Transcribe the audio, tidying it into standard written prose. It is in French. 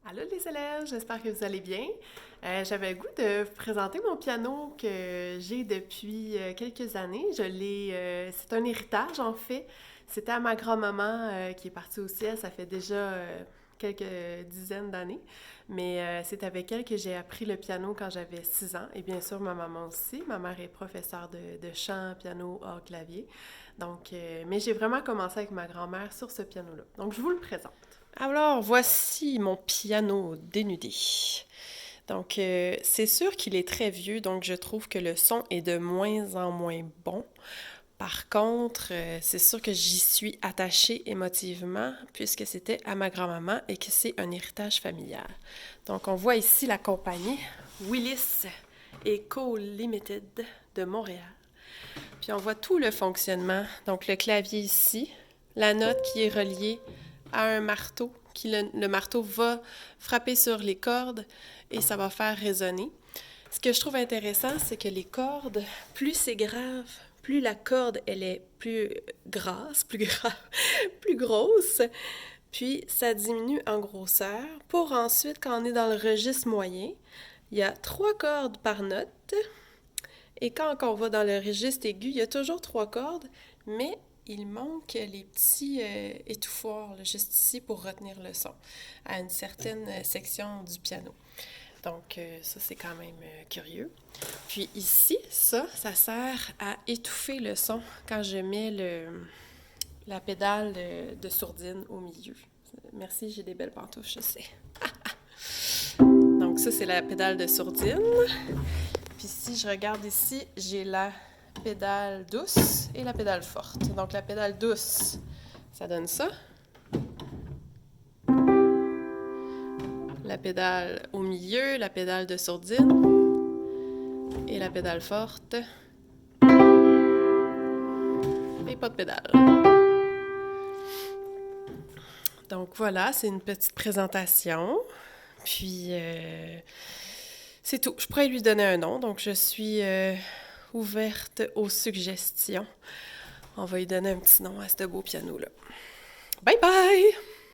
Allô les élèves, j'espère que vous allez bien. J'avais le goût de vous présenter mon piano que j'ai depuis quelques années. C'est un héritage en fait. C'était à ma grand-maman qui est partie au ciel, ça fait déjà quelques dizaines d'années. Mais c'est avec elle que j'ai appris le piano quand j'avais 6 ans. Et bien sûr, ma maman aussi. Ma mère est professeure de chant, piano, hors clavier. Donc, mais j'ai vraiment commencé avec ma grand-mère sur ce piano-là. Donc, je vous le présente. Alors, voici mon piano dénudé. Donc, c'est sûr qu'il est très vieux, donc je trouve que le son est de moins en moins bon. Par contre, c'est sûr que j'y suis attachée émotivement puisque c'était à ma grand-maman et que c'est un héritage familial. Donc, on voit ici la compagnie Willis Eco Limited de Montréal. Puis on voit tout le fonctionnement. Donc, le clavier ici, la note qui est reliée à un marteau, le marteau va frapper sur les cordes et ça va faire résonner. Ce que je trouve intéressant, c'est que les cordes, plus c'est grave, plus la corde, elle est plus grasse, plus grosse, puis ça diminue en grosseur pour ensuite, quand on est dans le registre moyen, il y a 3 cordes par note. Et quand on va dans le registre aigu, il y a toujours 3 cordes, mais il manque les petits étouffoirs, là, juste ici, pour retenir le son, à une certaine section du piano. Donc, ça, c'est quand même curieux. Puis ici, ça sert à étouffer le son quand je mets la pédale de sourdine au milieu. Merci, j'ai des belles pantoufles, je sais. Donc, ça, c'est la pédale de sourdine. Puis si je regarde ici, j'ai la pédale douce et la pédale forte. Donc la pédale douce, ça donne ça. La pédale au milieu, la pédale de sourdine et la pédale forte. Et pas de pédale. Donc voilà, c'est une petite présentation. Puis c'est tout. Je pourrais lui donner un nom, donc je suis ouverte aux suggestions. On va lui donner un petit nom à ce beau piano-là. Bye bye!